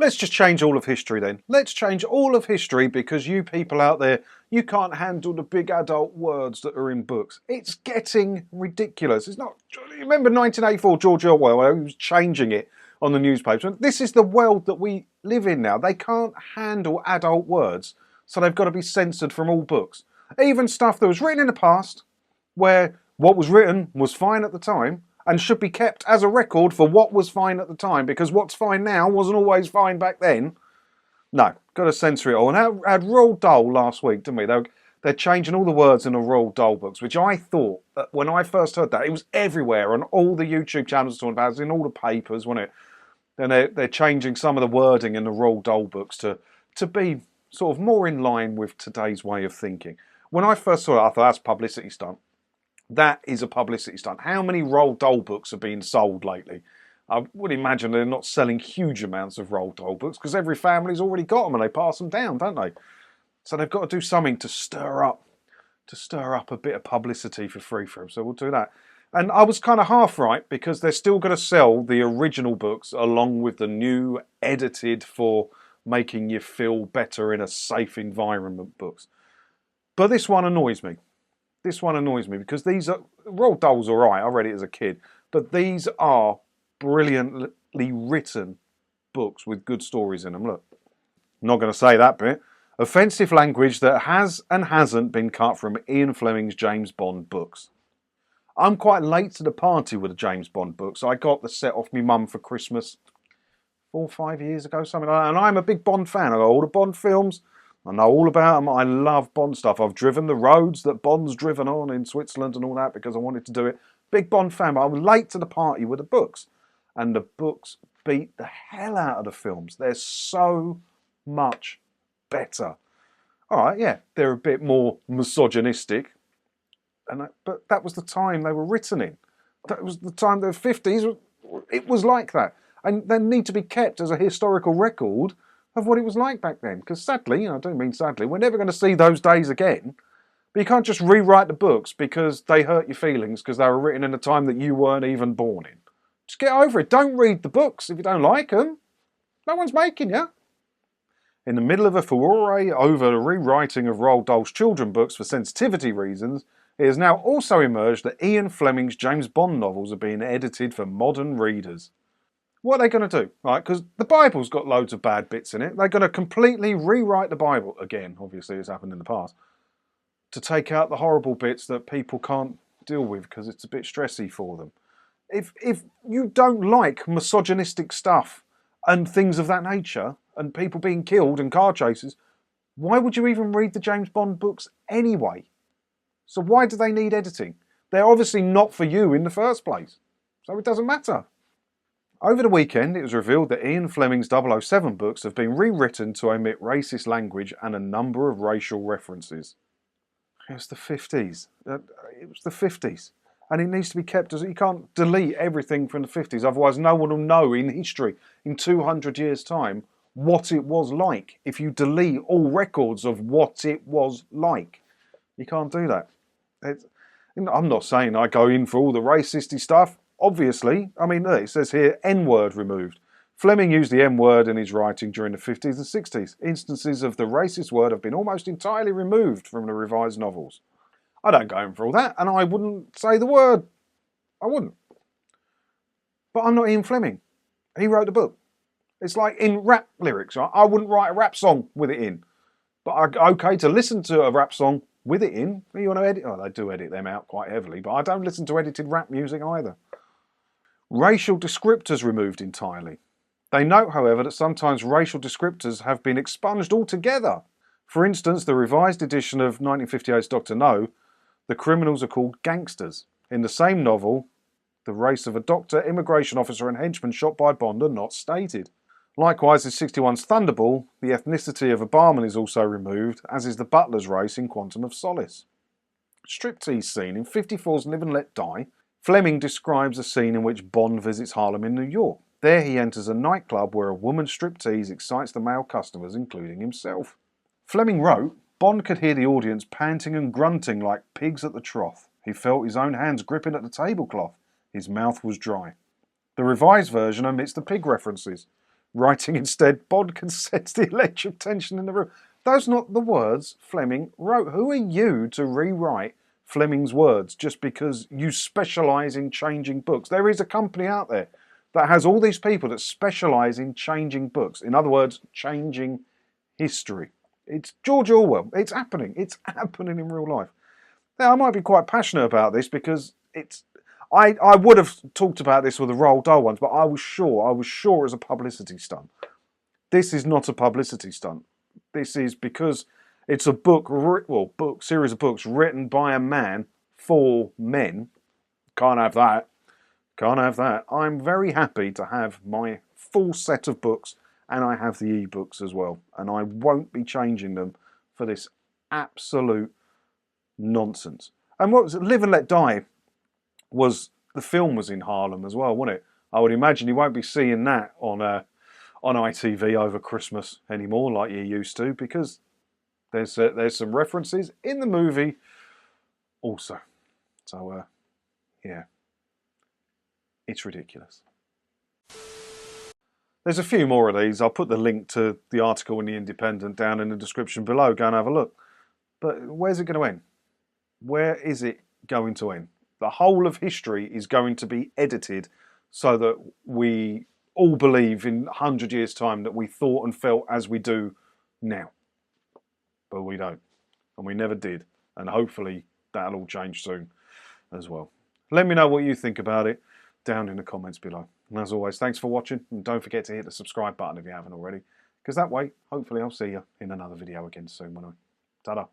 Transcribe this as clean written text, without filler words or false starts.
Let's just change all of history then. Let's change all of history because you people out there, you can't handle the big adult words that are in books. It's getting ridiculous. It's not. Remember 1984, George Orwell, he was changing it on the newspaper. This is the world that we live in now. They can't handle adult words, so they've got to be censored from all books. Even stuff that was written in the past, where what was written was fine at the time, and should be kept as a record for what was fine at the time, because what's fine now wasn't always fine back then. No, got to censor it all. And I had Roald Dahl last week, didn't we? They're changing all the words in the Roald Dahl books, which I thought, that when I first heard that, it was everywhere on all the YouTube channels talking about it, was in all the papers, wasn't it? Then they're changing some of the wording in the Roald Dahl books to be sort of more in line with today's way of thinking. When I first saw it, I thought that's publicity stunt. That is a publicity stunt. How many Roald Dahl books are being sold lately? I would imagine they're not selling huge amounts of Roald Dahl books because every family's already got them and they pass them down, don't they? So they've got to do something to stir up a bit of publicity for free for them. So we'll do that. And I was kind of half right because they're still going to sell the original books along with the new edited for making you feel better in a safe environment books. But this one annoys me. This one annoys me because these are, Roald Dahl's alright, I read it as a kid, but these are brilliantly written books with good stories in them. Look, I'm not going to say that bit. Offensive language that has and hasn't been cut from Ian Fleming's James Bond books. I'm quite late to the party with the James Bond books. I got the set off my mum for Christmas 4 or 5 years ago, something like that, and I'm a big Bond fan. I got all the Bond films. I know all about them. I love Bond stuff. I've driven the roads that Bond's driven on in Switzerland and all that because I wanted to do it. Big Bond fan, but I was late to the party with the books. And the books beat the hell out of the films. They're so much better. All right, yeah, they're a bit more misogynistic. But that was the time they were written in. That was the time, the 50s, it was like that. And they need to be kept as a historical record of what it was like back then. Because sadly, I don't mean sadly, we're never going to see those days again. But you can't just rewrite the books because they hurt your feelings because they were written in a time that you weren't even born in. Just get over it. Don't read the books if you don't like them. No one's making you. In the middle of a furore over the rewriting of Roald Dahl's children's books for sensitivity reasons, it has now also emerged that Ian Fleming's James Bond novels are being edited for modern readers. What are they going to do? Right, because the Bible's got loads of bad bits in it. They're going to completely rewrite the Bible, again, obviously it's happened in the past, to take out the horrible bits that people can't deal with because it's a bit stressy for them. If you don't like misogynistic stuff and things of that nature, and people being killed and car chases, why would you even read the James Bond books anyway? So why do they need editing? They're obviously not for you in the first place. So it doesn't matter. Over the weekend, it was revealed that Ian Fleming's 007 books have been rewritten to omit racist language and a number of racial references. It was the 50s. It was the 50s. And it needs to be kept as... You can't delete everything from the 50s, otherwise no one will know in history, in 200 years' time, what it was like. If you delete all records of what it was like. You can't do that. I'm not saying I go in for all the racisty stuff. Obviously, I mean, look, it says here, N-word removed. Fleming used the N-word in his writing during the 50s and 60s. Instances of the racist word have been almost entirely removed from the revised novels. I don't go in for all that, and I wouldn't say the word. I wouldn't. But I'm not Ian Fleming. He wrote the book. It's like in rap lyrics, right? I wouldn't write a rap song with it in. But okay to listen to a rap song with it in. You want to edit? Oh, they do edit them out quite heavily, but I don't listen to edited rap music either. Racial descriptors removed entirely. They note, however, that sometimes racial descriptors have been expunged altogether. For instance, the revised edition of 1958's Dr. No, the criminals are called gangsters. In the same novel, the race of a doctor, immigration officer and henchman shot by Bond are not stated. Likewise, in 61's Thunderball, the ethnicity of a barman is also removed, as is the butler's race in Quantum of Solace. Striptease scene in 54's Live and Let Die, Fleming describes a scene in which Bond visits Harlem in New York. There he enters a nightclub where a woman's striptease excites the male customers, including himself. Fleming wrote, Bond could hear the audience panting and grunting like pigs at the trough. He felt his own hands gripping at the tablecloth. His mouth was dry. The revised version omits the pig references. writing instead, Bond can sense the electric tension in the room. Those are not the words Fleming wrote. Who are you to rewrite Fleming's words just because you specialise in changing books? There is a company out there that has all these people that specialise in changing books. In other words, changing history. It's George Orwell. It's happening. It's happening in real life. Now, I might be quite passionate about this because it's... I would have talked about this with the Roald Dahl ones, but I was sure it was a publicity stunt. This is not a publicity stunt. This is because it's a series of books written by a man for men. Can't have that. Can't have that. I'm very happy to have my full set of books, and I have the e-books as well. And I won't be changing them for this absolute nonsense. And what was it? Live and Let Die the film was in Harlem as well, wasn't it? I would imagine you won't be seeing that on ITV over Christmas anymore like you used to, because there's some references in the movie also. So yeah, it's ridiculous. There's a few more of these. I'll put the link to the article in The Independent down in the description below. Go and have a look. But where's it going to end? Where is it going to end? The whole of history is going to be edited so that we all believe in 100 years' time that we thought and felt as we do now. But we don't. And we never did. And hopefully that'll all change soon as well. Let me know what you think about it down in the comments below. And as always, thanks for watching. And don't forget to hit the subscribe button if you haven't already. Because that way, hopefully I'll see you in another video again soon, won't I? Ta-da.